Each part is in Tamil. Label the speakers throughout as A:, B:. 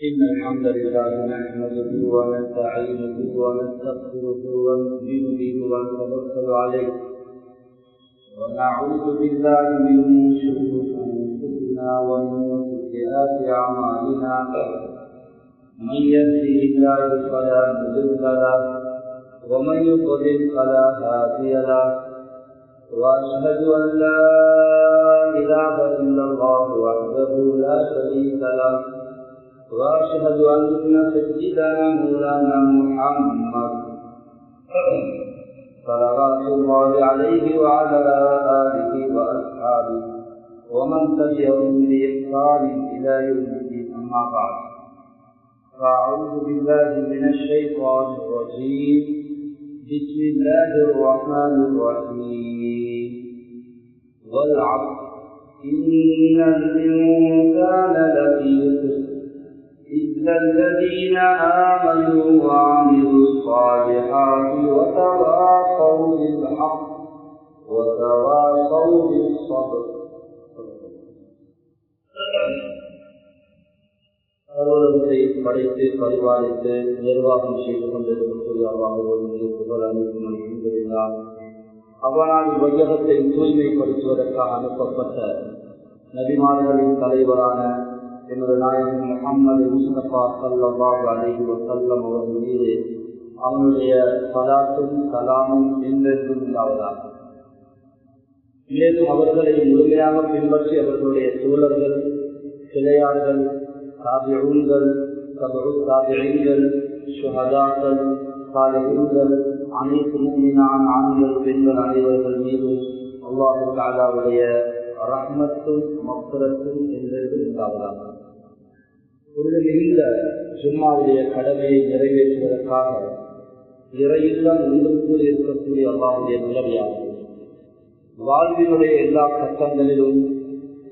A: إن الحمد لله نحمده ونستعينه ونستغفره ونؤمن به ونتوكل عليه ونعوذ بالله من شرور أنفسنا ومن سيئات أعمالنا من يهده الله فلا مضل له ومن يضلل فلا هادي له وأشهد أن لا إله إلا الله وحده لا شريك له وأشهد أن سيدنا مولانا محمد صلوات الله عليه وعلى آله وأصحابه ومن تبعهم بإحسان إلى يوم الدين أما بعد فأعوذ بالله من الشيطان الرجيم بسم الله الرحمن الرحيم والعصر إن الإنسان لفي خسر إلا الذين آمنوا وعملوا الصالحات وتواصوا بالحق وتواصوا بالصبر. அலுவலகத்தை படைத்து பரிபாலித்து நிர்வாகம் செய்து கொண்டிருக்கக்கூடிய அவனால் வையகத்தை தூய்மைப்படுத்துவதற்காக அனுப்பப்பட்ட நபிமார்களின் தலைவரான எனது நாயகன் முஹம்மது முஸ்தபா ஸல்லல்லாஹு அலைஹி வஸல்லம் அவர்கள் மீது அவனுடைய ஸலாத்தும் ஸலாமும் என்றென்றும் உண்டாவதாக. மேலும் அவர்களை முழுமையாக பின்பற்றி அவர்களுடைய தோழர்கள், கிளையார்கள், தாபிஊன்கள், தபஉ தாபிஈன்கள், ஷுஹதாக்கள், சாலிஹீன்கள், அனைத்து முஃமினான் ஆண்கள் பெண்கள் அனைவர்கள் மீதும் அல்லாஹ் தஆலாவுடைய ரஹ்மத்தும் மக்ஃபிரத்தும் என்றென்றும் உண்டாவதாக. இந்த ஜும்மாவுடைய கடமையை நிறைவேற்றுவதற்காக இறையில்லம் ஒன்றுக்குள் இருக்கக்கூடிய அல்லாஹ்வுடைய நிலையாகும். வாழ்வினுடைய எல்லா கட்டங்களிலும்,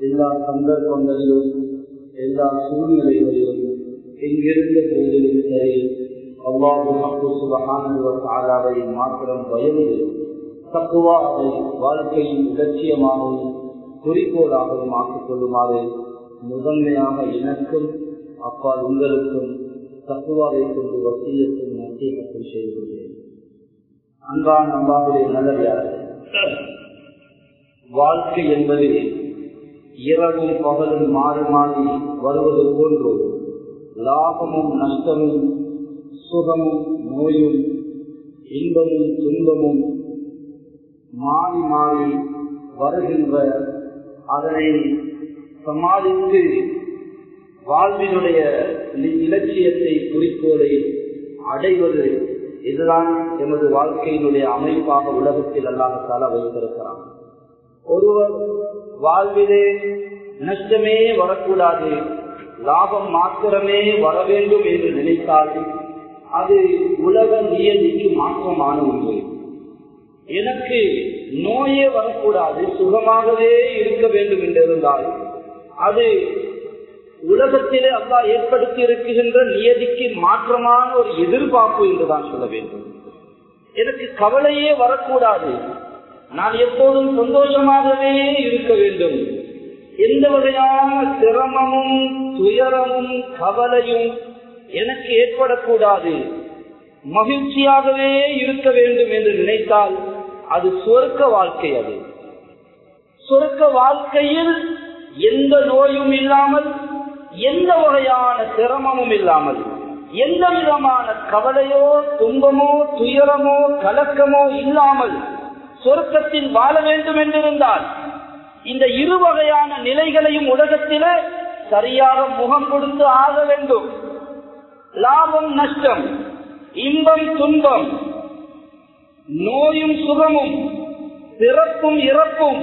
A: எல்லா சந்தர்ப்பங்களிலும், எல்லா சூழ்நிலைகளிலும், எங்கிருந்த போதிலும் சரி அல்லாஹ் சுப்ஹானஹு வ தஆலாவை மாத்திரம் பயந்து தக்வாவை வாழ்க்கையின் இலட்சியமாகவும் குறிக்கோளாகவும் ஆக்கிக் கொள்ளுமாறு முதன்மையாக எனக்கும் அப்பால் உங்களுக்கும் தக்வாவை கொண்டு வசியத்தும் நசீகத்தும் செய்து கொள்கிறேன். அன்பான அல்லாஹ்வுடைய நல்லடியார்களே, வாழ்க்கை என்பது இரவும் பகலும் மாறி மாறி வருவது போன்று லாபமும் நஷ்டமும், சுகமும் நோயும், இன்பமும் துன்பமும் மாறி மாறி வருகின்ற அதனை சமாளித்து வாழ்வினுடைய இலட்சியத்தை குறிக்கோளை அடைவது, இதுதான் எமது வாழ்க்கையினுடைய அமைப்பாக உலகத்தில் அல்லாஹ் தஆலா வைத்திருக்கிறான். ஒருவர் வாழ்விலே நஷ்டமே வரக்கூடாது, லாபம் மாத்திரமே வர வேண்டும் என்று நினைத்தால் அது உலக நியதிக்கு மாற்றமான ஒன்று. எனக்கு நோயே வரக்கூடாது, சுகமாகவே இருக்க வேண்டும் என்றிருந்தால் அது உலகத்திலே அல்லாஹ் ஏற்படுத்தி இருக்கின்ற நியதிக்கு மாற்றமான ஒரு எதிர்பார்ப்பு என்றுதான் சொல்ல வேண்டும். எனக்கு கவலையே வரக்கூடாது, நான் எப்போதும் சந்தோஷமாகவே இருக்க வேண்டும், எந்த வகையான சிரமமும் துயரமும் கவலையும் எனக்கு ஏற்படக்கூடாது, மகிழ்ச்சியாகவே இருக்க வேண்டும் என்று நினைத்தால் அது சொர்க்க வாழ்க்கை. அது சொர்க்க வாழ்க்கையில் எந்த நோயும் இல்லாமல், எந்த வகையான சிரமமும் இல்லாமல், எந்த விதமான கவலையோ துன்பமோ துயரமோ கலக்கமோ இல்லாமல் சொர்க்கத்தில் வாழ வேண்டும் என்றிருந்தால் இந்த இரு வகையான நிலைகளையும் உலகத்திலே சரியாக முகம் கொடுத்து ஆக வேண்டும். லாபம் நஷ்டம், இன்பம் துன்பம், நோயும் சுகமும், பிறப்பும் இறப்பும்,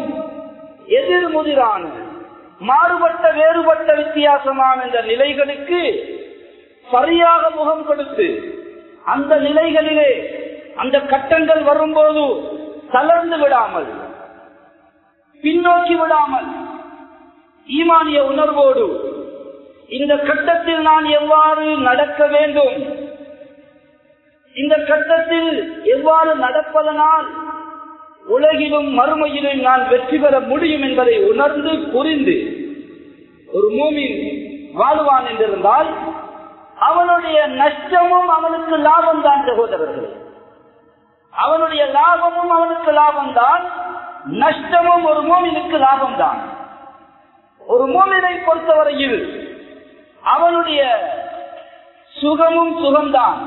A: எதிர்முதிரான மாறுபட்ட வேறுபட்ட வித்தியாசமான இந்த நிலைகளுக்கு சரியாக முகம் கொடுத்து அந்த நிலைகளிலே அந்த கட்டங்கள் வரும்போது தளர்ந்து விடாமல், பின்னோக்கி விடாமல், ஈமானிய உணர்வோடு இந்த கட்டத்தில் நான் எவ்வாறு நடக்க வேண்டும், இந்த கட்டத்தில் எவ்வாறு நடப்பதனால் உலகிலும் மறுமையிலும் நான் வெற்றி பெற முடியும் என்பதை உணர்ந்து புரிந்து ஒரு மூமின் வாழ்வான் என்றிருந்தால் அவனுடைய நஷ்டமும் அவனுக்கு லாபம் தான் சகோதரர்களே. அவனுடைய லாபமும் அவனுக்கு லாபம் தான், நஷ்டமும் ஒரு மூமினுக்கு லாபம் தான். ஒரு மூமினை பொறுத்தவரையில் அவனுடைய சுகமும் சுகம்தான்.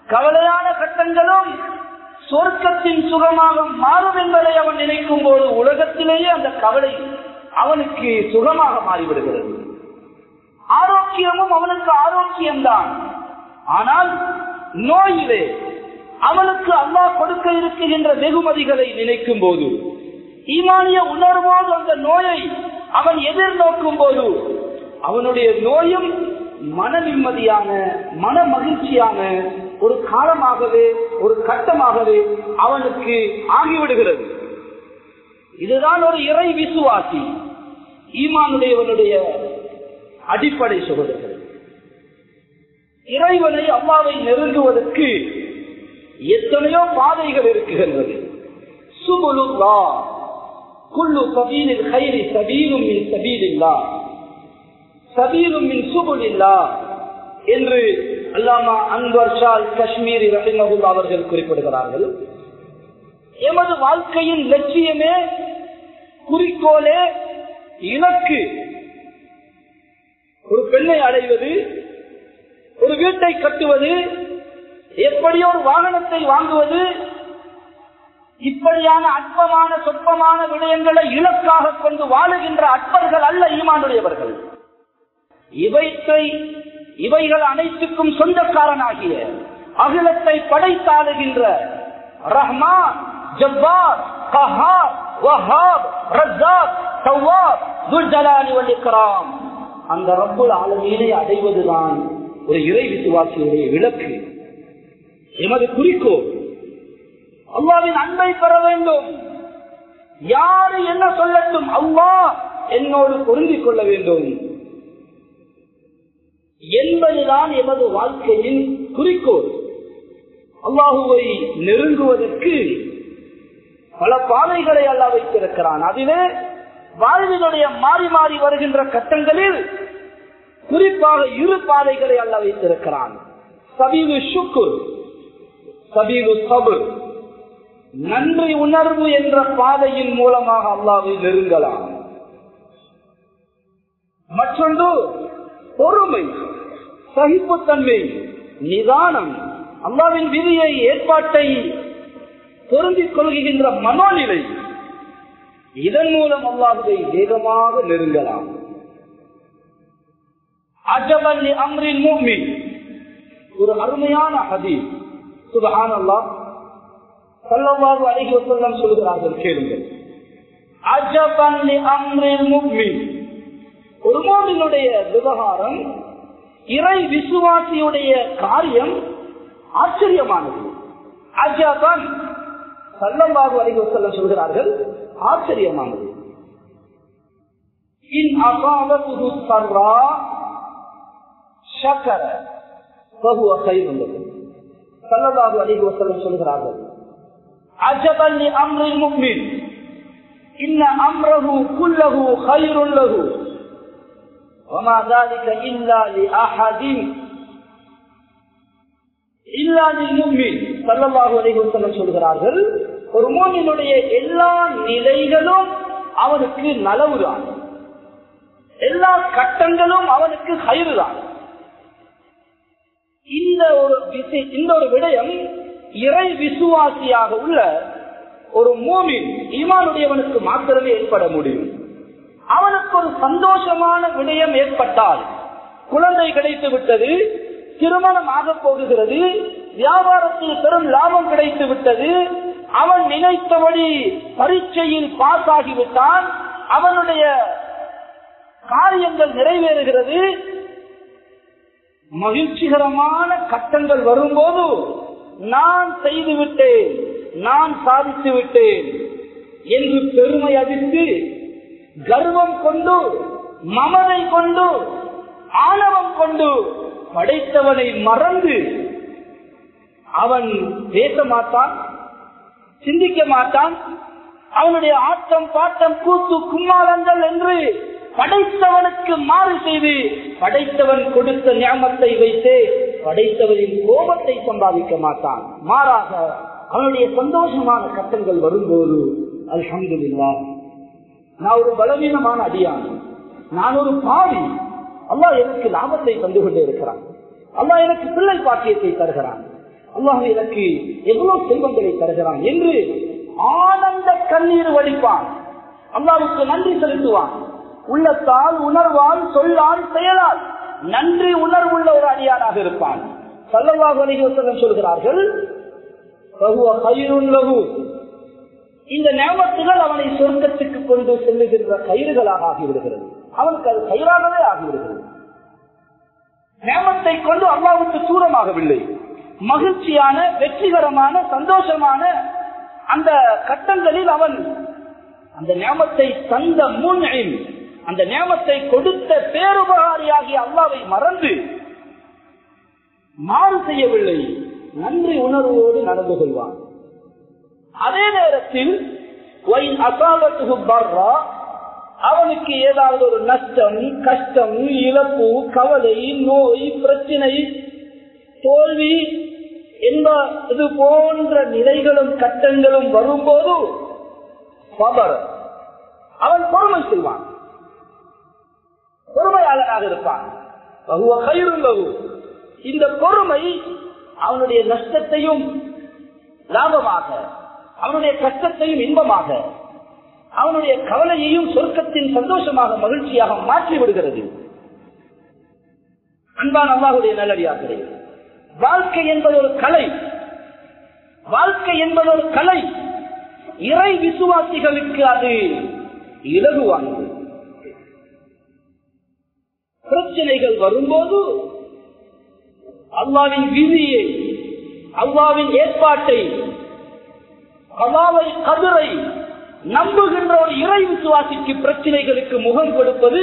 A: கவலையான கட்டங்களும் சொர்க்கத்தின் சுகமாக மாறும் என்பதை அவன் நினைக்கும் போது உலகத்திலேயே அந்த கவலை அவனுக்கு சுகமாக மாறிவிடுகிறது. ஆரோக்கியமும் அவனுக்கு ஆரோக்கியம்தான். ஆனால் நோயிலே அவனுக்கு அல்லாஹ் கொடுக்க இருக்கின்ற வெகுமதிகளை நினைக்கும் போது, ஈமானிய உணர்வோடு அந்த நோயை அவன் எதிர்நோக்கும் போது அவனுடைய நோயும் மன நிம்மதியான மன மகிழ்ச்சியான ஒரு காலமாகவே ஒரு கட்டமாகவே அவனுக்கு ஆகிவிடுகிறது. இதுதான் ஒரு இறை விசுவாசி ஈமானுடையவனுடைய அடிப்படை சகோதரர்கள். இறைவனை அல்லாஹ்வை நெருங்குவதற்கு எத்தனையோ பாதைகள் இருக்குகின்றது. சுபுலுல்லாஹ் குல்லு சபீலில் கைரி சபீலும் மின் சபீலில்லாஹ் சபீலும் மின் சுபுலில்லாஹ் என்று அல்லாமா அன்வர் ஷால் காஷ்மீரி ரஹிமஹுல்லாஹ் அவர்கள் குறிப்பிடுகிறார்கள். எமது வாழ்க்கையின் லட்சியமே, குறிக்கோளே, இலக்கு ஒரு பெண்ணை அடைவது, ஒரு வீட்டை கட்டுவது, எப்படியோ ஒரு வாகனத்தை வாங்குவது, இப்படியான அற்பமான சொற்பமான விடயங்களை இலக்காக கொண்டு வாழுகின்ற அற்பர்கள் அல்ல ஈமானுடையவர்கள். இவைகள் அனைத்துக்கும் சொந்தக்காரனாகிய அகிலத்தை படைத்தாளுகின்ற ரஹ்மான், ஜப்பார், கஹார், வஹாப், ரஸாக், தவ்வாப், துல் ஜலாலி வல் இக்ராம் அந்த ரப்புல் ஆலமீனை அடைவதுதான் ஒரு இறை விசுவாசியுடைய இலக்கு. எமது குறிக்கோள் அல்லாஹ்வின் அன்பை பெற வேண்டும். யாரு என்ன சொல்லட்டும், அல்லாஹ் என்னோடு பொருந்திக் கொள்ள வேண்டும் என்பதுதான் எமது வாழ்க்கையின் குறிக்கோள். அல்லாஹுவை நெருங்குவதற்கு பல பாதைகளை அல்லாஹ் வைத்திருக்கிறான். அதிலே வாழ்வினுடைய மாறி மாறி வருகின்ற கட்டங்களில் குறிப்பாக இரு பாதைகளை அல்லாஹ் வைத்திருக்கிறான். சபீலு ஷுக்ர், சபீலு சப்ர், நன்றி உணர்வு என்ற பாதையின் மூலமாக அல்லாஹ்வை நெருங்கலாம். மற்றொன்று பொறுமை, சகிப்புத்தன்மை, நிதானம், அல்லாஹ்வின் விதியை ஏற்பாட்டை பொருந்திக் கொள்கின்ற மனோநிலை, இதன் மூலம் அல்லாஹ்வை வேகமாக நெருங்கலாம். அஜபல் லி அம்ரில் முஃமின், ஒரு அருமையான ஹதீஸ். சுப்ஹானல்லாஹ், ஸல்லல்லாஹு அலைஹி வஸல்லம் சொல்கிறார்கள், கேளுங்கள். அஜபல் லி அம்ரில் முஃமின், ஒரு முஃமினுடைய விவகாரம், இறை விசுவாசியுடைய காரியம் ஆச்சரியமானது. அஜபன், ஸல்லல்லாஹு அலைஹி வஸல்லம் சொல்கிறார்கள், ஆச்சரியமானது. இன் அஸாபத்துஹு ஸர்ரா ஷக்கர ஃபஹுவ கைருன் லஹு. ஸல்லல்லாஹு அலைஹி வஸல்லம் சொல்கிறார்கள், அஜபன் லி அம்ரில் முஃமின் இன்ன அம்ரஹு குல்லஹு கைருன் லஹு வமா ذلك இல்லா லிஅஹதின் இல்லா லில்முஃமின். ஸல்லல்லாஹு அலைஹி வஸல்லம் சொல்கிறார்கள், ஒரு முஃமினுடைய எல்லா நிலைகளும் அவனுக்கு நலவுதான், எல்லா கட்டங்களும் அவனுக்கு கைருதான். இந்த ஒரு விடயம் இறை விசுவாசியாக உள்ள ஒரு மூமின் ஈமானுடையவனுக்கு மாத்திரமே ஏற்பட முடியும். அவனுக்கு ஒரு சந்தோஷமான விடயம் ஏற்பட்டால், குழந்தை கிடைத்து விட்டது, திருமணம் ஆக போகுகிறது, வியாபாரத்தில் பெரும் லாபம் கிடைத்து விட்டது, அவன் நினைத்தபடி பரீட்சையில் பாஸ் ஆகிவிட்டான், அவனுடைய காரியங்கள் நிறைவேறுகிறது, மகிழ்ச்சிகரமான கட்டங்கள் வரும்போது நான் செய்து விட்டேன், நான் சாதித்து விட்டேன் என்று பெருமை அடித்து, கர்வம் கொண்டு, மமதை கொண்டு, ஆணவம் கொண்டு படைத்தவனை மறந்து அவன் பேச மாட்டான், சிந்திக்க மாட்டான். அவனுடைய ஆட்டம் பாட்டம் கூத்து கும்மாளங்கள் என்று படைத்தவனுக்கு மாறு செய்து படைத்தவன் கொடுத்த ஞானத்தை வைத்து படைத்தவரின் கோபத்தை சம்பாதிக்க மாட்டான். மாறாக அவனுடைய சந்தோஷமான கட்டங்கள் வரும்போது அல்ஹம்துலில்லாஹ், நான் ஒரு பலவீனமான அடியான், நான் ஒரு பாவி, அல்லாஹ் எனக்கு லாபத்தை தந்து கொண்டே இருக்கிறான், அல்லாஹ் எனக்கு பிள்ளை பாக்கியத்தை தருகிறான், அல்லாஹ் எனக்கு எவ்வளவு செல்வங்களை தருகிறான் என்று ஆனந்த கண்ணீர் வடிப்பான். அல்லாஹ்வுக்கு நன்றி செலுத்துவான். உள்ளத்தால், உணர்வால், சொல்லால், செயலால் நன்றி உணர்வுள்ள ஒரு அடியானாக இருப்பான். ஸல்லல்லாஹு அலைஹி வஸல்லம் சொல்கிறார்கள், ஃபஹுவ கைருன் லஹு, இந்த நியமத்துகள் அவனை சொர்க்கத்துக்கு கொண்டு செல்லுகின்ற கயிறுகளாக ஆகிவிடுகிறது. அவனுக்கு அது கயிறாகவே ஆகிவிடுகிறது. நியமத்தை கொண்டு அல்லாஹ்வுக்கு தூரமாகவில்லை. மகிழ்ச்சியான, வெற்றிகரமான, சந்தோஷமான அந்த கட்டங்களில் அவன் அந்த நியமத்தை தந்த முன்இம், அந்த நியமத்தை கொடுத்த பேருபகாரியாகிய அல்லாஹ்வை மறந்து மாறு செய்யவில்லை, நன்றி உணர்வோடு நடந்து கொள்வான். அதே நேரத்தில் அவனுக்கு ஏதாவது ஒரு நஷ்டம், கஷ்டம், இழப்பு, கவலை, நோய், பிரச்சனை, தோல்வி என்பது போன்ற நிலைகளும் கட்டங்களும் வரும்போது அவன் பொறுமை செய்வான், பொறுமையாளனாக இருப்பான். இந்த பொறுமை அவனுடைய நஷ்டத்தையும் லாபமாக, அவனுடைய கஷ்டத்தையும் இன்பமாக, அவனுடைய கவலையையும் சொர்க்கத்தின் சந்தோஷமாக, மகிழ்ச்சியாக மாற்றி விடுகிறது. அன்பான அல்லாஹ்வுடைய நல்லடியார்களே, வாழ்க்கை என்பது ஒரு கலை, வாழ்க்கை என்பது ஒரு கலை. இறை விசுவாசிகளுக்கு அது இலகுவானது. பிரச்சனைகள் வரும்போது அல்லாஹ்வின் விதியை, அல்லாஹ்வின் ஏற்பாட்டை, அல்லாஹ்வை கதிரை நம்புகின்ற ஒரு இறை விசுவாசிக்கு பிரச்சனைகளுக்கு முகம் கொடுப்பது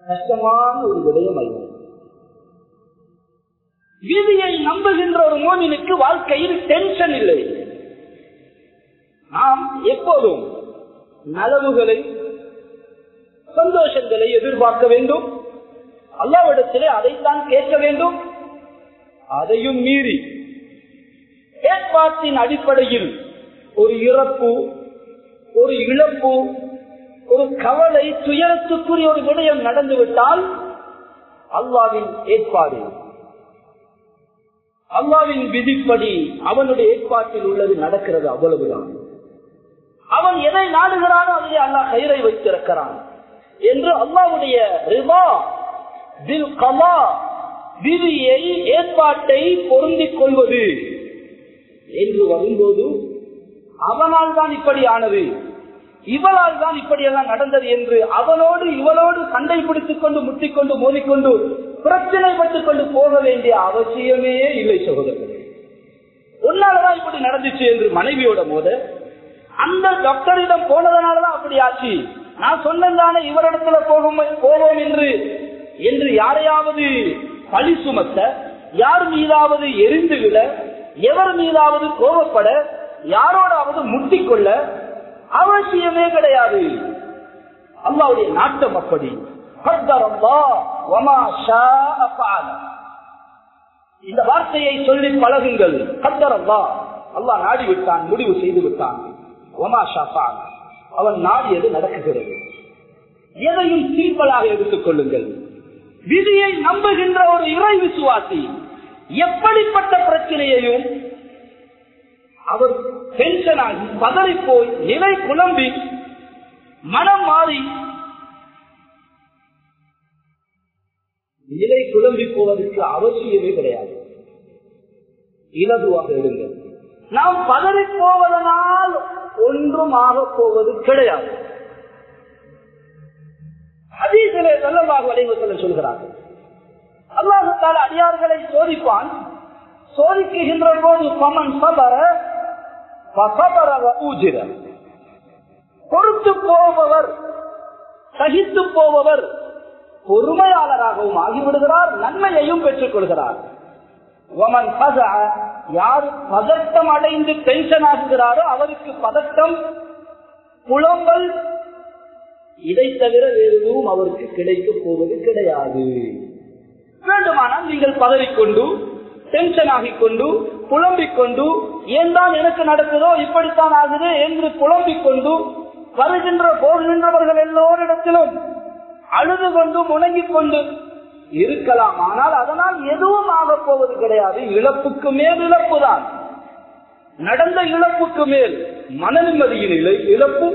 A: கஷ்டமான ஒரு விடயம் அல்ல. விதியை நம்புகின்ற ஒரு மோமினுக்கு வாழ்க்கையில் டென்ஷன் இல்லை. நாம் எப்போதும் நலவுகளை, சந்தோஷங்களை எதிர்பார்க்க வேண்டும். அல்லாஹ்விடத்திலே அதைத்தான் கேட்க வேண்டும். அதையும் மீறி ஏற்பாட்டின் அடிப்படையில் ஒரு இறப்பு, ஒரு இழப்பு, ஒரு கவலை, துயரத்துக்குரிய ஒரு விடயம் நடந்துவிட்டால் அல்லாஹ்வின் ஏற்பாடு, அல்லாஹ்வின் விதிப்படி அவனுடைய ஏற்பாட்டில் உள்ளது நடக்கிறது, அவ்வளவுதான். அவன் எதை நாடுகிறானோ அதிலே அல்லாஹ் கயிறை வைத்திருக்கிறான் என்று அல்லாஹ்வுடைய ரிதா பில் கலா, விதியை, ஏற்பாட்டை பொருந்திக் கொள்வது என்று வரும்போது அவனால் தான் இப்படி ஆனது, இவளால் தான் இப்படியெல்லாம் நடந்தது என்று அவனோடு இவளோடு சண்டை பிடித்துக் கொண்டு, முட்டிக்கொண்டு, மோதிக்கொண்டு, பிரச்சனைப்பட்டுக் கொண்டு போக வேண்டிய அவசியமே இல்லை சகோதரர்களே. உன்னாலதான் இப்படி நடந்துச்சு என்று மனைவியோட மோத, அந்த டாக்டரிடம் போனதனாலதான் அப்படி ஆச்சு, நான் சொன்னதானே இவரிடத்துல போவோம் என்று யாரையாவது பழி சுமத்த, யார் மீதாவது எரிந்து விட, எவர் மீதாவது கோபப்பட, யாரோடாவது முட்டிக்கொள்ள அவசியமே கிடையாது. அல்லாஹ்வுடைய நாட்டம் அப்படி. இந்த வார்த்தையை சொல்லி பழகுங்கள். அல்லாஹ் நாடி விட்டான், முடிவு செய்து விட்டான். அவன் நாடியது நடக்குகிறது. எதையும் சீப்பலாக எடுத்துக் கொள்ளுங்கள். விதியை நம்புகின்ற ஒரு இறை விசுவாசி எப்படிப்பட்ட பிரச்சனையையும் அவர் டென்ஷனாகி, பதறி போய், நிலை குழம்பி, மனம் மாறி, நிலை குழம்பி போவதற்கு அவசியமே கிடையாது. இலகுவாக இருங்கள். நாம் பதறி போவதனால் ஒன்றும் ஆக போவது கிடையாது. ஹதீஸிலே ஸல்லல்லாஹு அலைஹி வஸல்லம் சொல்கிறார்கள், அல்லாஹ் தஆலா அடியார்களை சோதிப்பான். சோதிக்கின்ற போது ஃபமன் ஸபர ஃபஸபர வஊஜிர, பொறுத்து போபவர், சகித்து போபவர் பொறுமையாளராகவும் ஆகிவிடுகிறார், நன்மையையும் பெற்றுக் கொள்கிறார். வமன் ஃபஸஅ, யார் பதட்டம் அடைந்து டென்ஷன் ஆகுகிறாரோ அவருக்கு பதட்டம், புலம்பல், இதை தவிர வேறு எதுவும் அவருக்கு கிடைக்க போவது கிடையாது. வேண்டுமானால் நீங்கள் பதறிக்கொண்டு டென்ஷன் ஆகிக் கொண்டு புலம்பிக் கொண்டு ஏன் தான் எனக்கு நடக்குதோ இப்படித்தான் ஆகுது என்று புலம்பிக் கொண்டு வருகின்ற போகின்றவர்கள் எல்லோரிடத்திலும் அழுது கொண்டு முணங்கிக் கொண்டு இருக்கலாம். ஆனால் அதனால் எதுவும் ஆகப் போவது கிடையாது. இழப்புக்கு மேல் இழப்பு தான். நடந்த இழப்புக்கு மேல் மன நிம்மதியின் இழப்பு,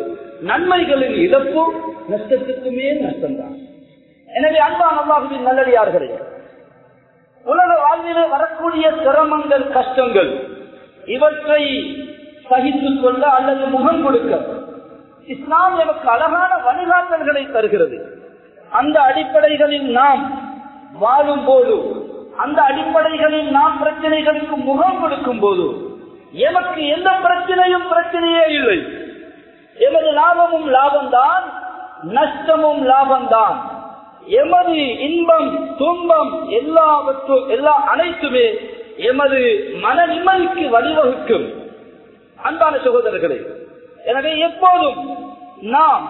A: நன்மைகளின் இழப்பு, நஷ்டத்துக்கு மேல் நஷ்டம்தான். எனவே அன்பான அல்லாஹ்வின் நல்லடியார்களே, உலக வாழ்விலே வரக்கூடிய சிரமங்கள், கஷ்டங்கள், இவற்றை சகித்துக் கொள்ள அல்லது முகம் கொடுக்க இஸ்லாம் நமக்கு அழகான வழிகாட்டல்களை தருகிறது. அந்த அடிப்படைகளில் நாம் வாழும் போது, அந்த அடிப்படைகளில் நாம் பிரச்சனைகளுக்கு முகம் கொடுக்கும் போது எமக்கு எந்த பிரச்சனையும் பிரச்சனையே இல்லை. எமது லாபமும் லாபம்தான், நஷ்டமும் லாபம்தான். எமது இன்பம் துன்பம் அனைத்துமே எமது மன நிம்மதிக்கு வழிவகுக்கும். அன்பான சகோதரர்களே, எனவே எப்போதும் நாம்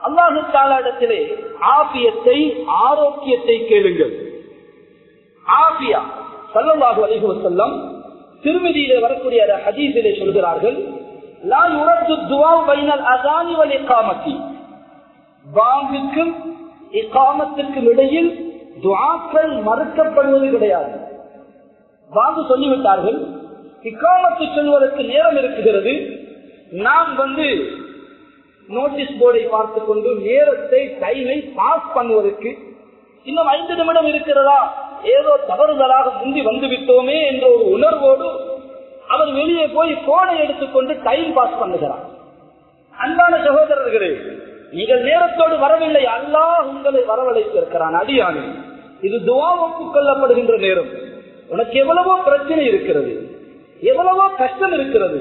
A: அல்லாஹு தஆலா இடத்திலே ஆபியத்தை, ஆரோக்கியத்தை கேளுங்கள். ஆபியா ஸல்லல்லாஹு அலைஹி வஸல்லம் திருமதியிலே வரக்கூடிய ஹதீஸிலே சொல்கிறார்கள், லா யுரத்து துஆ பைனல் அஸானி வல் இகாமத்தி, பாங்குக்கும் இகாமத்துக்கும் இடையில் துஆக்கள் மறுக்கப்படுவது கிடையாது. பாங்கு சொல்லிவிட்டார்கள், இகாமத்து சொல்வதற்கு நேரம் இருக்குகிறது. நாம் நோட்டீஸ் போர்டை பார்த்துக் கொண்டு நேரத்தை, டைமை பாஸ் பண்ணுவதற்கு இன்னும் 5 நிமிடம் இருக்கிறதா, ஏதோ தவறுதலாக முந்தி வந்து விட்டோமே என்ற ஒரு உணர்வோடு அவர் வெளியே போய் போனை எடுத்துக்கொண்டு டைம் பாஸ் பண்ணுகிறார். அன்பான சகோதரர்களே, நீங்கள் நேரத்தோடு வரவில்லை, அல்லாஹ் உங்களை வரவழைத்திருக்கிறான். அடியானே, இது துஆ ஒப்புக்கொள்ளப்படுகின்ற நேரம். உனக்கு எவ்வளவோ பிரச்சனை இருக்கிறது, எவ்வளவோ கஷ்டம் இருக்கிறது.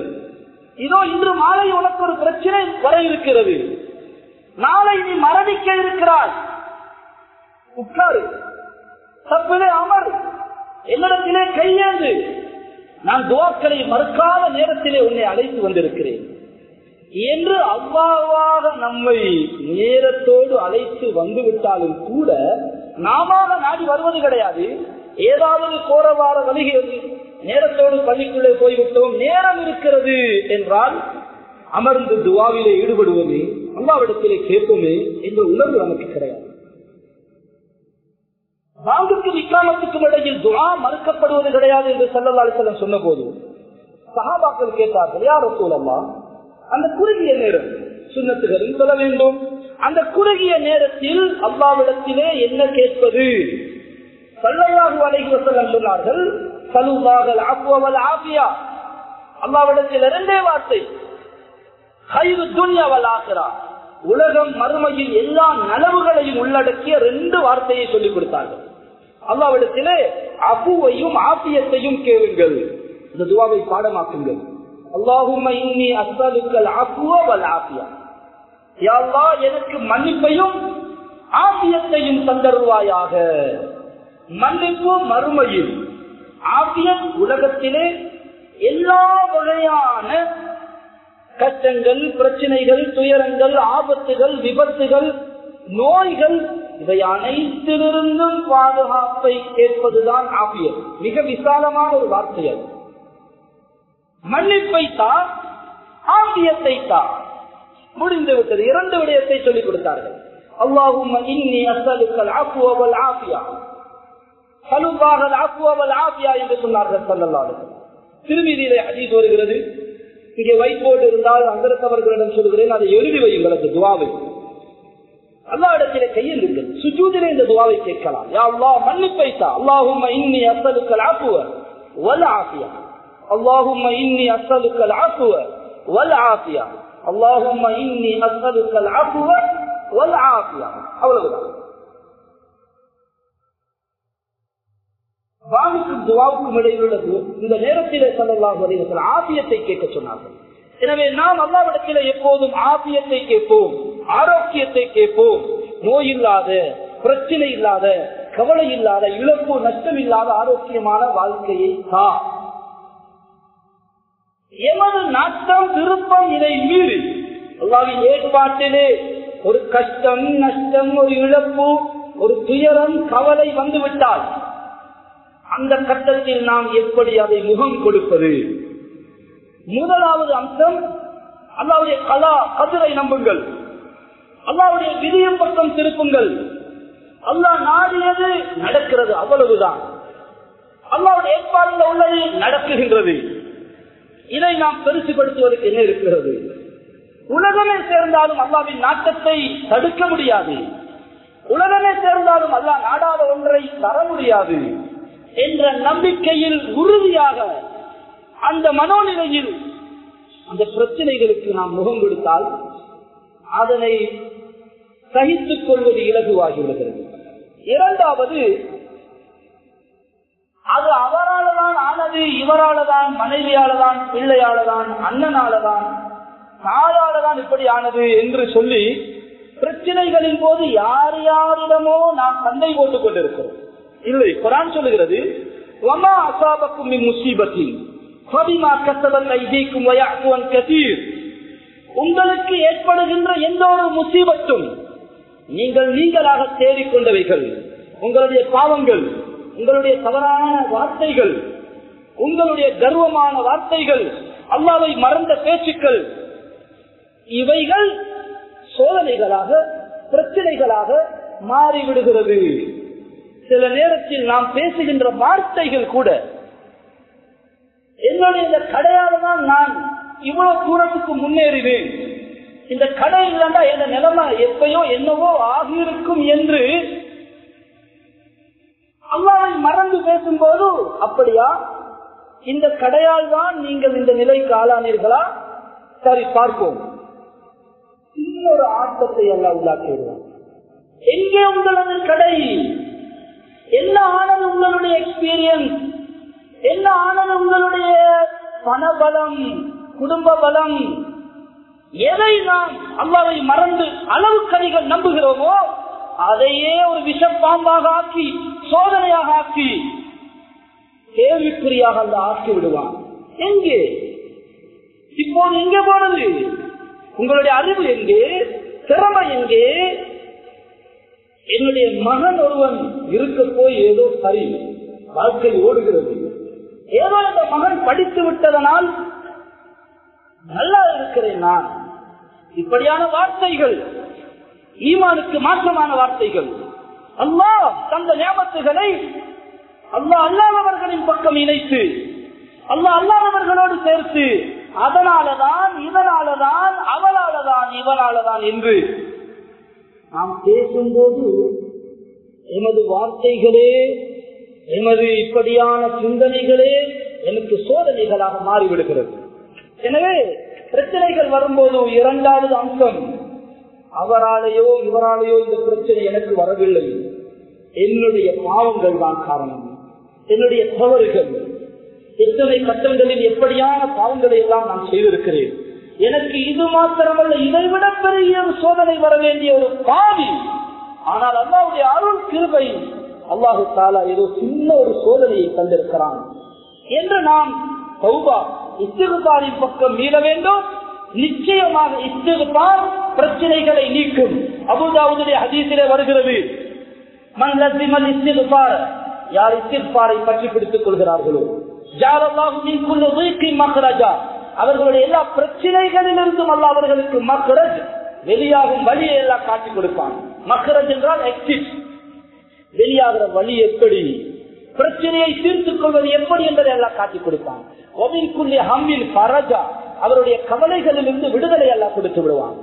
A: இதோ இன்று மாலை உனக்கு ஒரு பிரச்சனை வர இருக்கிறது, நாளை நீ மரணிக்க இருக்கிறாய். உட்காரு, தப்பிலே அமர், என்னிடத்திலே கையேந்து, நான் துஆக்களை மறுக்காத நேரத்திலே உன்னை அழைத்து வந்திருக்கிறேன் என்று அல்லாஹ்வாக நம்மை நேரத்தோடு அழைத்து வந்துவிட்டாலும் கூட நாம நாடி வருவது கிடையாது. ஏதாவது கோரவார வழிகிறது, நேரத்தோடு பள்ளிக்குள்ளே போய்விட்டோம், நேரம் இருக்கிறது என்றால் அமர்ந்து துஆவிலே ஈடுபடுவோமே, அல்லாஹ்விடத்திலே கேட்போமே என்ற உணர்வு நமக்கு கிடையாது. பாங்குக்கும் இக்காமத்துக்கும் இடையில் துஆ மறுக்கப்படுவது கிடையாது என்று ஸல்லல்லாஹு அலைஹி வஸல்லம் சொன்ன போது சஹாபாக்கள் கேட்டார்கள், யா ரசூலல்லாஹ், அந்த குறுகிய நேரம் சுன்னத்துகளில் சொல்ல வேண்டும், அந்த குறுகிய நேரத்தில் அல்லாஹ்விடத்திலே என்ன கேட்பது? ஸல்லல்லாஹு அலைஹி வஸல்லம் சொன்னார்கள், ஸல்லல்லாஹு அஃவ வல் ஆஃபியா, அல்லாஹ்விடத்தில் 2 வார்த்தை, கைரு துன்யா வல் ஆகிரா, உலகம் மறுமையில் எல்லா நலவுகளையும் உள்ளடக்கிய 2 வார்த்தையை சொல்லிக் கொடுத்தார்கள். அல்லாஹ்விடத்திலே அஃபுவையும் ஆஃபியத்தையும் கேளுங்கள், இந்த துஆவை பாடமாக்குங்கள். அல்லாஹும்ம இன்னி அஸ்அலுக்கல் அஃவ வல் ஆஃபியா, யா அல்லாஹ், எனக்கு மன்னிப்பையும் ஆஃபியத்தையும் தந்தருவாயாக. மன்னிப்பு மறுமையில், ஆஃபியத் உலகத்திலே எல்லா வகையான கஷ்டங்கள், பிரச்சனைகள், துயரங்கள், ஆபத்துகள், விபத்துகள், நோய்கள், இவை அனைத்திலிருந்தும் பாதுகாப்பை கேட்பதுதான் ஆஃபியத். மிக விசாலமான ஒரு வார்த்தை அது. மன்னிப்பை தா, ஆஃபியத்தை தா, முடிந்து விட்டது. 2 விடயத்தை சொல்லிக் கொடுத்தார்கள். அல்லாஹும்ம இன்னி அஸ்அலுக்கல் அஃவ வல் ஆஃபியா, ஸல்லல்லாஹு அஃவ வல் ஆஃபியா என்று சொன்னார்கள் ஸல்லல்லாஹு அலைஹி வஸல்லம். திருமதியிலே ஹதீஸ் வருகிறது, இங்கே வைட் போர்டு இருந்தால் அங்கிருந்தவர்களிடம் சொல்கிறேன், அதை எழுதி வையுங்கள். அந்த துஆவை அல்லாஹ்விடத்திலே கையெழுங்கள், சுஜூதிலே இந்த துஆவை கேட்கலாம். யா அல்லாஹ், மன்னிப்பை தா. அல்லாஹும்ம இன்னி அஸ்அலுக்கல் அஃவ வல் ஆஃபியா, அல்லாஹும்ம இன்னி அஸ்அலுக்கல் அஃவ வல் ஆஃபியா, அல்லாஹும்ம இன்னி அஸ்அலுக்கல் அஃவ வல் ஆஃபியா. அவ்வளவுதான். வாவுக்கும் துஆவுக்கும் இடையில் உள்ள இந்த நேரத்திலே ஸல்லல்லாஹு அலைஹி வஸல்லம் ஆஃபியத்தை கேட்க சொன்னார்கள். எனவே நாம் அல்லாஹ்விடத்திலே எப்போதும் ஆஃபியத்தை கேட்போம், ஆரோக்கியத்தை கேட்போம். நோய் இல்லாத, பிரச்சனை இல்லாத, கவலை இல்லாத, இழப்பு நஷ்டம் இல்லாத ஆரோக்கியமான வாழ்க்கையை தா. எமது நாட்டம், விருப்பம், இதை மீறி அல்லாஹ்வின் ஏற்பாட்டிலே ஒரு கஷ்டம், நஷ்டம், ஒரு இழப்பு, ஒரு துயரம், கவலை வந்துவிட்டால் அந்த கட்டத்தில் நாம் எப்படி அதை முகம் கொடுப்பது? முதலாவது அம்சம், அல்லாஹ்வுடைய கதிரை நம்புங்கள், அல்லாஹ்வுடைய விதியின் பக்கம் திருப்புங்கள். அல்லாஹ் நாடியது நடக்கிறது, அவ்வளவுதான். அல்லாஹ்வுடைய ஏற்பாடுல உள்ளது நடக்குகின்றது. இதை நாம் பெருசுபடுத்துவதற்கு என்ன இருக்கிறது? உலகமே சேர்ந்தாலும் அல்லாஹ்வின் நாட்டத்தை தடுக்க முடியாது. உலகமே சேர்ந்தாலும் அல்லாஹ் நாடாத ஒன்றை தர முடியாது என்ற நம்பிக்கையில் உறுதியாக அந்த மனோநிலையில் அந்த பிரச்சனைகளுக்கு நாம் முகம் கொடுத்தால் அதனை சகித்துக் கொள்வது இலகுவாகிவிடுகிறது. இரண்டாவது, அது அவரால்தான் ஆனது, இவரால்தான், மனைவியால்தான், பிள்ளையால்தான், அண்ணனால்தான், தாயால்தான் இப்படி ஆனது என்று சொல்லி பிரச்சனைகளின் போது யார் யாரிடமோ நாம் சண்டை போட்டுக் கொண்டிருக்கிறோம். இல்லை, குர்ஆன் சொல்லுகிறது, வமா அஸாபக்கும் மின் முஸீபத்தின் ஃபபிமா கஸபத் ஐதீக்கும் வயஃபு அன் கஸீர். உங்களுக்கு ஏற்படுகின்ற எந்த ஒரு முசீபத்தும் நீங்களாக தேடிக்கொண்டவைகள், உங்களுடைய பாவங்கள், உங்களுடைய தவறான வார்த்தைகள், உங்களுடைய கர்வமான வார்த்தைகள், அல்லாஹ்வை மறந்த பேச்சுக்கள், இவைகள் சோதனைகளாக, பிரச்சனைகளாக மாறிவிடுகிறது. சில நேரத்தில் நாம் பேசுகின்ற வார்த்தைகள் கூட, என்னுடைய இந்த கடையால தான் நான் இவ்வளவு தூரத்துக்கு முன்னேறினேன், இந்த கடை இல்லைன்னா என் நிலைமை எப்பயோ என்னவோ ஆகியிருக்கும் என்று அல்லாஹ்வை மறந்து பேசும்போது, அப்படியா, இந்த கடையால் தான் நீங்கள் இந்த நிலைக்கு ஆளானீர்களா? சரி, பார்ப்போம். இன்னொரு ஆட்டத்தை எல்லாம் உள்ளாக்கிடுவான். எங்கே உங்களது கடை? என்ன ஆனது உங்களுடைய எக்ஸ்பீரியன்ஸ்? என்ன ஆனது உங்களுடைய பணபலம், குடும்ப பலம்? எதை நாம் அல்லாஹ்வை மறந்து அளவுக்கு அதிகம் நம்புகிறோமோ அதையே ஒரு விஷப்பாம்பாக ஆக்கி, சோதனையாக ஆக்கி, கேள்விக்குறியாக அந்த ஆக்கி விடுவான். எங்கே இப்போது எங்கே போனது? உங்களுடைய அறிவு எங்கே? திறமை எங்கே? என்னுடைய மகன் ஒருவன் இருக்க போய் ஏதோ சரி வாழ்க்கை ஓடுகிறது, ஏதோ இந்த மகன் படித்து விட்டதனால் நல்லா இருக்கிறேன் நான். இப்படியான வார்த்தைகள் ஈமானுக்கு மாற்றமான வார்த்தைகள். அல்லாஹ் தந்த நியமத்துகளை அல்லாஹ் அல்லாதவர்களின் பக்கம் இணைத்து, அல்லாஹ் அல்லாதவர்களோடு சேர்த்து, அதனாலதான், இதனாலதான், அவளாலதான், இவனாலதான் என்று நாம் பேசும்போது எமது வார்த்தைகளே, எமது இப்படியான சிந்தனைகளே எனக்கு சோதனைகளாக மாறிவிடுகிறது. எனவே பிரச்சனைகள் வரும்போது இரண்டாவது அம்சம், அவராலேயோ இவராலேயோ இந்த பிரச்சனை எனக்கு வரவில்லை, என்னுடைய பாவங்கள் தான் காரணம், என்னுடைய தவறுகள், எத்தனை கட்டங்களில் எப்படியான பாவங்களை எல்லாம் நான் செய்திருக்கிறேன், எனக்கு இது மாத்திரமல்ல இதைவிட பெரிய சோதனை வர வேண்டிய ஒரு பாவி, ஆனால் அல்லாஹ்வுடைய அருள் கிருபை, அல்லாஹு தஆலா ஏதோ சின்ன ஒரு சோதனையை தந்திருக்கிறான் என்று நாம் தௌபா, இஸ்திக்பாரின் பக்கம் மீள வேண்டும். நிச்சயமாக இஸ்திக்பார் பிரச்சனைகளை நீக்கும். அபூ தாவூதுடைய ஹதீஸிலே வருகிறது, மன் லஸிமல் இஸ்திக்பார், யார் இஸ்திக்பாரை பற்றி பிடித்துக் கொள்கிறார்களோ, ஜஅலல்லாஹு மின் குல்லி ضيق மக்ரஜா, அவர்களுடைய எல்லா பிரச்சனைகளிலிருந்தும் அல்லாஹ் அவர்களுக்கு மக்ரஜ், வெளியாகும் வழியை எல்லாம் காட்டி கொடுப்பான். மக்ரஜ் என்றால் எக்ஸிட், வெளியாகிற வழி எப்படி, பிரச்சனையை தீர்த்துக் கொள்வது எப்படி என்பதை எல்லாம் காட்டி கொடுப்பான். ஒமின்குள்ளே ஹம்மின் ஃபரஜா, அவருடைய கவலைகளிலிருந்து விடுதலை எல்லாம் கொடுத்து விடுவான்.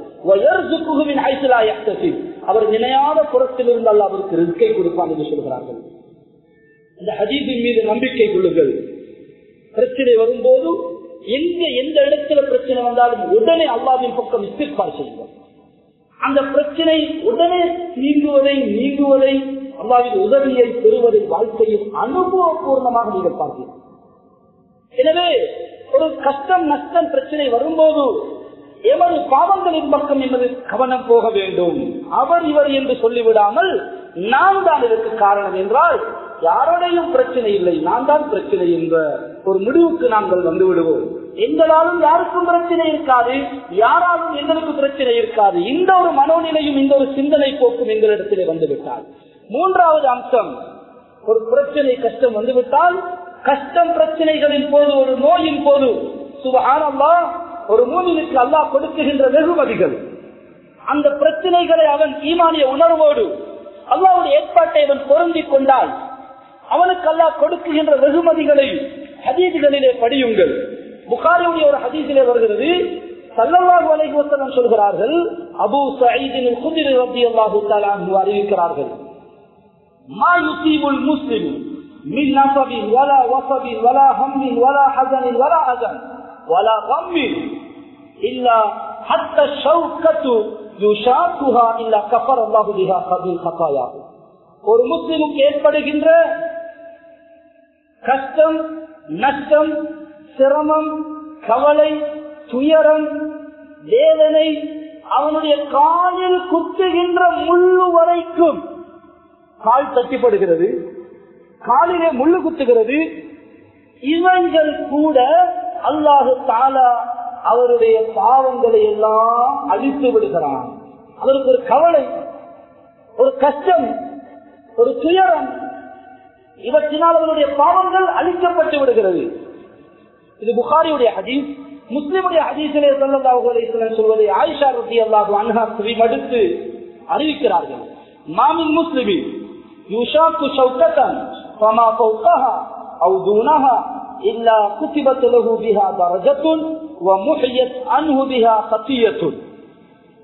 A: அவர் நினையாத புறத்திலிருந்து அல்லாஹ் அவருக்கு ரிஸ்கை கொடுப்பான் என்று சொல்கிறார்கள். இந்த ஹதீஸின் மீது நம்பிக்கை கொள்ளுங்கள். பிரச்சனை வரும்போது எந்த இடத்துல பிரச்சனை வந்தாலும் உடனே அல்லாஹ்வின் பக்கம் இஸ்திக்பார் செய்யுங்கள். அந்த பிரச்சனை உடனே நீங்குவதை அல்லாஹ்வின் உதவியை பெறுவதை வாழ்க்கையில் அனுபவபூர்ணமாக நீங்கள் பார்க்கிறீர்கள். எனவே ஒரு கஷ்டம், நஷ்டம், பிரச்சனை வரும்போது எமது பாவங்களின் பக்கம் எமது கவனம் போக வேண்டும். அவர் இவர் என்று சொல்லிவிடாமல் நான் தான் இதற்கு காரணம் என்றால், யாரோடையும் பிரச்சனை இல்லை, நான் தான் பிரச்சனை என்ற ஒரு முடிவுக்கு நாங்கள் வந்து விடுவோம். எங்களாலும் யாருக்கும் பிரச்சனை இருக்காது, யாராலும் எங்களுக்கு பிரச்சனை இருக்காது. இந்த ஒரு மனோநிலையும் இந்த ஒரு சிந்தனை போக்கும் எங்களிடத்திலே வந்துவிட்டால். மூன்றாவது அம்சம், ஒரு பிரச்சனை கஷ்டம் வந்துவிட்டால், கஷ்டம் பிரச்சனைகளின் போது, ஒரு நோயின் போது சுப்ஹானல்லாஹ் ஒரு மூமினுக்கு அல்லாஹ் கொடுக்குகின்ற வெகுமதிகள், அந்த பிரச்சனைகளை அவன் ஈமானிய உணர்வோடு அல்லாஹ்வுடைய ஏற்பாட்டை அவன் பொருந்திக் கொண்டால் அவனுக்கு அல்லாஹ் கொடுக்குகின்ற வெகுமதிகளை ஹதீஸ்களிலே படியுங்கள். புகாரியுடைய ஒரு ஹதீஸிலே வருகிறது, ஸல்லல்லாஹு அலைஹி வஸல்லம் சொல்கிறார்கள், அபூ ஸஈத் அல்-குத்ரி রাদিয়াল্লাহு தஆலா அன்ஹு அறிவிக்கிறார்கள், மா யுஸீபுல் முஸ்லிம் மின் நஸபின் வலா வஸபின் வலா ஹம்மின் வலா ஹஸனின் வலா அஸன் வலா கம்மின் இல்லா ஹத்தா ஷௌகத்து யுஷாக்குஹா இல்லா கஃபரல்லாஹு பிஹா கபில் ஹகாயா. ஒரு முஸ்லிமுக்கு ஏற்படுகின்ற கஷ்டம், நஷ்டம், சிரமம், கவலை, துயரம், வேதனை, அவனுடைய காலில் குத்துகின்ற முள்ளு வரைக்கும், கால் தட்டிப்படுகிறது, காலிலே முள்ளு குத்துகிறது, இவங்கள் கூட அல்லாஹு தஆலா அவருடைய பாவங்களை எல்லாம் அழித்து விடுகிறான். அவருக்கு ஒரு கவலை, ஒரு கஷ்டம், ஒரு துயரம், இவற்றினால் அவருடைய பாவங்கள் அழிக்கப்பட்டு விடுகிறது. இது புகாரியுடைய ஹதீஸ். முஸ்லிமுடைய ஹதீஸிலே ஸல்லல்லாஹு அலைஹி வஸல்லம் சொல்வதை ஆயிஷா রাদিয়াল্লাহு அன்ஹா மடுத்து அறிவிக்கிறார்கள், மாமின் முஸ்லிமின் யுஷாக்கு ஷௌகத்தன் ஃபமா ஃபௌகஹா அவ் தூனஹா இல்லா குதிபத் லஹு பிஹா தரஜத்துன் வ முஹியத் அன்ஹு பிஹா கத்தியத்துன்.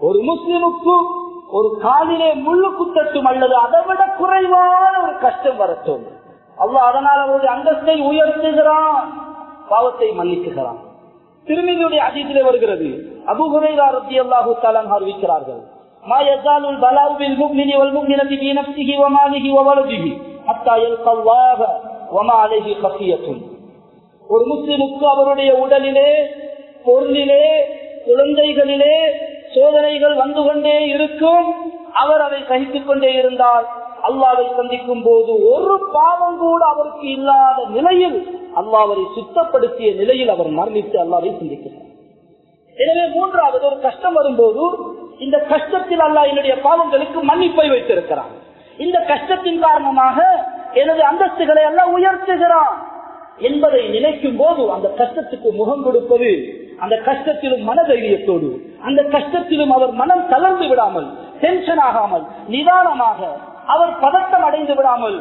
A: ஒரு முஸ்லிமுக்கு ஒரு காலிலே முள்ளு குத்தட்டும் அல்லது அதைவிட குறைவான ஒரு கஷ்டம் வரட்டும், அல்லாஹ் அதனால் அவருடைய அந்தஸ்தை உயர்த்துகிறான், பாவத்தை மன்னிக்குகிறான். திருமிதியுடைய ஹதீஸிலே வருகிறது, அபூ ஹுரைரா রাদিয়াল্লাহு தஆலா அறிவிக்கிறார்கள், மா யஸாலுல் பலாஉ பில் முஃமினி வல் முஃமினதி ஃபீ நஃப்ஸிஹி வ மாலிஹி வ வலதிஹி ஹத்தா யல்கல்லாஹ வ மா அலைஹி கஃபியத்துன். ஒரு முஸ்லிமுக்கு அவருடைய உடலிலே, பொருளிலே, குழந்தைகளிலே சோதனைகள் வந்து கொண்டே இருக்கும். அவர் அதை சகித்துக் கொண்டே இருந்தால் அல்லாஹ்வை சந்திக்கும் போது ஒரு பாவம் கூட அவருக்கு இல்லாத நிலையில் அல்லாஹ் அவரை சுத்தப்படுத்திய நிலையில் அவர் மரணித்து அல்லாஹ்வை சந்திக்கிறார். எனவே மூன்றாவது, ஒரு கஷ்டம் வரும்போது இந்த கஷ்டத்தில் அல்லாஹ் என்னுடைய பாவங்களுக்கு மன்னிப்பை வைத்திருக்கிறான். இந்த கஷ்டத்தின் காரணமாக எனது அந்தஸ்துகளை அல்லாஹ் உயர்த்துகிறான் என்பதை நினைக்கும் போது அந்த கஷ்டத்துக்கு முகம் கொடுப்பது, அந்த கஷ்டத்திலும் மனதைரியத்தோடு, அந்த கஷ்டத்திலும் அவர் மனம் தளர்ந்து விடாமல், டென்ஷன் ஆகாமல், நிதானமாக, அவர் பதட்டம் அடைந்து விடாமல்,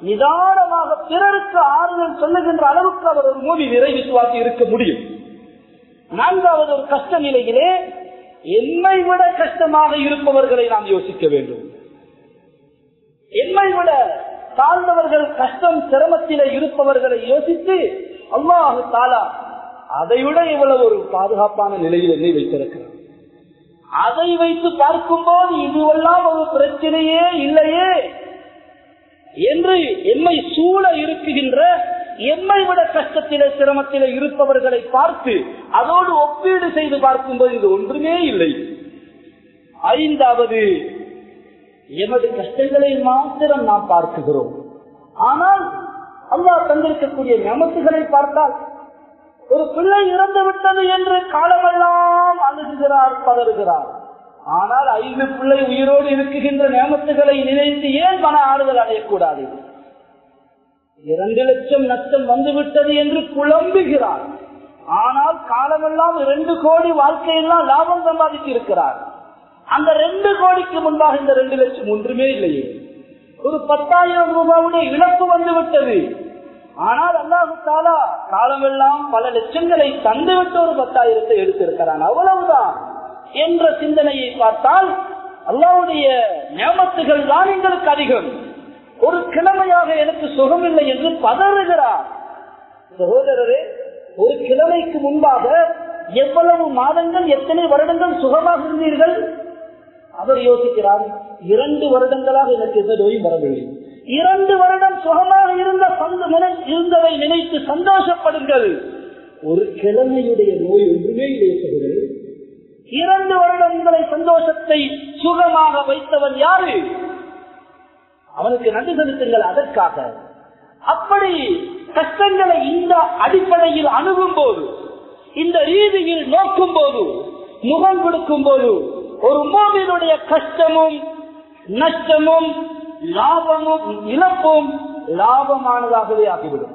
A: நிதானமாக பிறருக்கு ஆறுதல் சொல்லுகின்ற அளவுக்கு அவர் ஒரு மூவி விரைவிசுவாசி இருக்க முடியும். நான்காவது, ஒரு கஷ்ட நிலையிலே என்னை விட கஷ்டமாக இருப்பவர்களை நாம் யோசிக்க வேண்டும். என்னை விட தாழ்ந்தவர்கள், கஷ்டம் சிரமத்திலே இருப்பவர்களை யோசித்து அல்லாஹ் தஆலா அதைவிட இவ்வளவு ஒரு பாதுகாப்பான நிலையில் என்னை வைத்திருக்கிறார், அதை வைத்து பார்க்கும்போது இதுவெல்லாம் ஒரு பிரச்சனையே இல்லையே என்று எம்மை சூழ இருக்குகின்ற, எம்மை விட கஷ்டத்திலே சிரமத்திலே இருப்பவர்களை பார்த்து அதோடு ஒப்பீடு செய்து பார்க்கும்போது இது ஒன்றுமே இல்லை. ஐந்தாவது, எமது கஷ்டங்களை மாத்திரம் நாம் பார்க்கிறோம், ஆனால் அல்லாஹ் தந்திருக்கக்கூடிய நியமத்துகளை பார்த்தால், ஒரு பிள்ளை இறந்து விட்டது என்று காலமெல்லாம் அழுகிறார், பதறுகிறார். ஆனால் 5 பிள்ளை உயிரோடு இருக்குகின்ற நியமத்துகளை நினைத்து ஏன் மன ஆறுதல் அடையக்கூடாது? 2 லட்சம் நஷ்டம் வந்துவிட்டது என்று புலம்புகிறார். ஆனால் காலமெல்லாம் 2 கோடி வாழ்க்கையெல்லாம் லாபம் சம்பாதித்து இருக்கிறார். அந்த 2 கோடிக்கு முன்பாக இந்த 2 லட்சம் ஒன்றுமே இல்லையே. ஒரு 10,000 ரூபாவுடைய இழப்பு வந்துவிட்டது. ஆனால் அல்லாஹ் தஆலா காலமெல்லாம் பல லட்சங்களை தந்துவிட்டு ஒரு 10,000 எடுத்திருக்கிறான், அவ்வளவுதான் என்ற சிந்தனையை பார்த்தால் அல்லாஹ்வுடைய நியமத்துகள் தான் எங்களுக்கு அதிகம். ஒரு கிழமையாக எனக்கு சுகமில்லை என்று பதறுகிறார். சகோதரரே, ஒரு கிழமைக்கு முன்பாக எவ்வளவு மாதங்கள், எத்தனை வருடங்கள் சுகமாக இருந்தீர்கள்? அவர் யோசிக்கிறார், 2 வருடங்களாக எனக்கு எந்த நோயும் வரவில்லை. 2 வருடம் சுகமாக இருந்ததை நினைத்து சந்தோஷப்படுங்கள். ஒரு கிழமையுடைய நோய் ஒன்றுமே இல்லை சகோதரர். 2 வருடம் உங்களை சந்தோஷத்தை சுகமாக வைத்தவன் யாரு? அவனுக்கு நன்றி செலுத்துங்கள். அதற்காக அப்படி கஷ்டங்களை இந்த அடிப்படையில் அணுகும் போது, இந்த ரீதியில் நோக்கும் போது, முகம் கொடுக்கும் போது ஒரு மூமினுடைய கஷ்டமும் நஷ்டமும் லாபமும் இழப்பும் லாபமானதாகவே ஆகிவிடும்.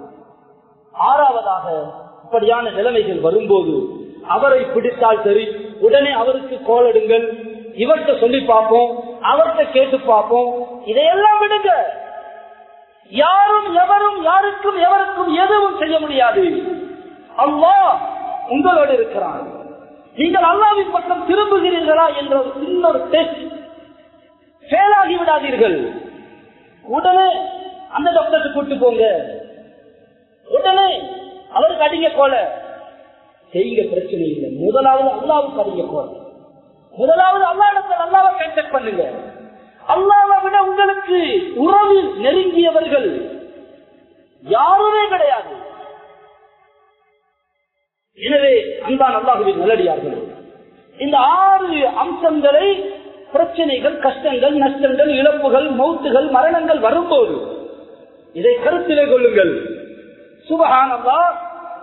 A: ஆறாவதாக, இப்படியான நிலைமைகள் வரும்போது அவரை பிடித்தால் சரி, உடனே அவருக்கு கோலடுங்கள், இவர்கிட்ட சொல்லி பார்ப்போம், அவர்கிட்ட கேட்டு பார்ப்போம், இதையெல்லாம் விடுங்க. யாரும் எவரும் யாருக்கும் எவருக்கும் எதுவும் செய்ய முடியாது. அல்லாஹ் உங்களோடு இருக்கிறான். நீங்கள் அல்லாஹ்வின் பக்கம் திரும்புகிறீர்களா என்ற ஒரு சின்ன டெஸ்ட். ஃபெயில் ஆகி விடாதீர்கள். உடனே அந்த டாக்டருக்கு கூட்டு போங்க, உடனே அவருக்கு அடிங்க கோல செய்யுங்க, பிரச்சனை இல்லை. முதலாவது அல்லாவுக்கு அடிங்க கோல, முதலாவது அல்லாஹ்விடத்தில் அல்லாஹ்வை கான்டாக்ட் பண்ணுங்க. அல்லாஹ்வை விட உங்களுக்கு உறவில் நெருங்கியவர்கள் யாருமே கிடையாது. எனவே அன்பான அல்லாஹ்வின் நல்லடியார்கள், இந்த 6 அம்சங்களை, பிரச்சனைகள், கஷ்டங்கள், நஷ்டங்கள், இழப்புகள், மௌத்துகள், மரணங்கள் வரும்போது இதை கருத்திலே கொள்ளுங்கள். சுப்ஹானல்லாஹ்,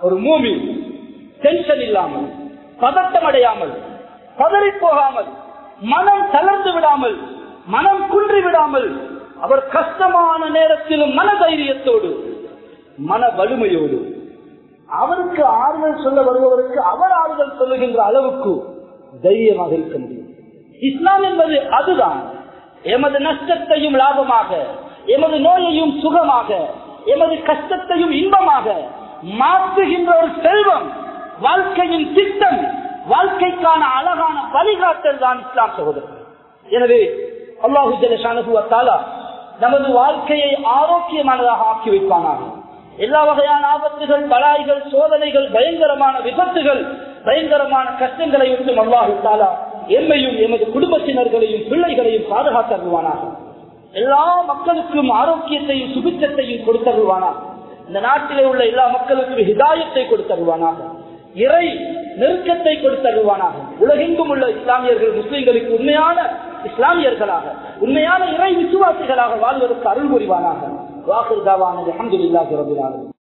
A: ஒரு மூமின் டென்ஷன் இல்லாமல், பதட்டம் அடையாமல், பதறி போகாமல், மனம் தளர்ந்து விடாமல், மனம் குன்றி விடாமல், அவர் கஷ்டமான நேரத்திலும் மன தைரியத்தோடு, மன வலிமையோடு, அவருக்கு ஆறுதல் சொல்ல வருபவருக்கு அவர் ஆறுதல் சொல்லுகின்ற அளவுக்கு தைரியமாக இருக்க முடியும். இஸ்லாம் என்பது அதுதான். எமது நஷ்டத்தையும் லாபமாக, எமது நோயையும் சுகமாக, எமது கஷ்டத்தையும் இன்பமாக மாற்றுகின்ற ஒரு செல்வம், வாழ்க்கையின் திட்டம், வாழ்க்கைக்கான அழகான வழிகாட்டல் தான் இஸ்லாம் சகோதரர். எனவே அல்லாஹு ஜல்ல ஷானஹு வ தஆலா நமது வாழ்க்கையை ஆரோக்கியமானதாக ஆக்கி வைப்பானாக. எல்லா வகையான ஆபத்துகள், பலாய்கள், சோதனைகள், பயங்கரமான விபத்துகள், பயங்கரமான கஷ்டங்களை விட்டு அல்லாஹு தஆலா எம்மையும் எமது குடும்பத்தினர்களையும் பிள்ளைகளையும் பாதுகாத்தருவானாக. எல்லா மக்களுக்கும் ஆரோக்கியத்தையும் சுபிச்சத்தையும் கொடுத்தருவானாக. இந்த நாட்டிலே உள்ள எல்லா மக்களுக்கும் ஹிதாயத்தை கொடுத்தருவானாக. இறை நெருக்கத்தை கொடுத்தருவானாக. உலகெங்கும் உள்ள இஸ்லாமியர்கள் முஸ்லிம்களுக்கு உண்மையான இஸ்லாமியர்களாக, உண்மையான இறை விசுவாசிகளாக வாழ்வதற்கு அருள் புரிவானாக. வாஹிர் தாவானா அல்ஹம்துலில்லாஹி ரப்பில் ஆலமீன்.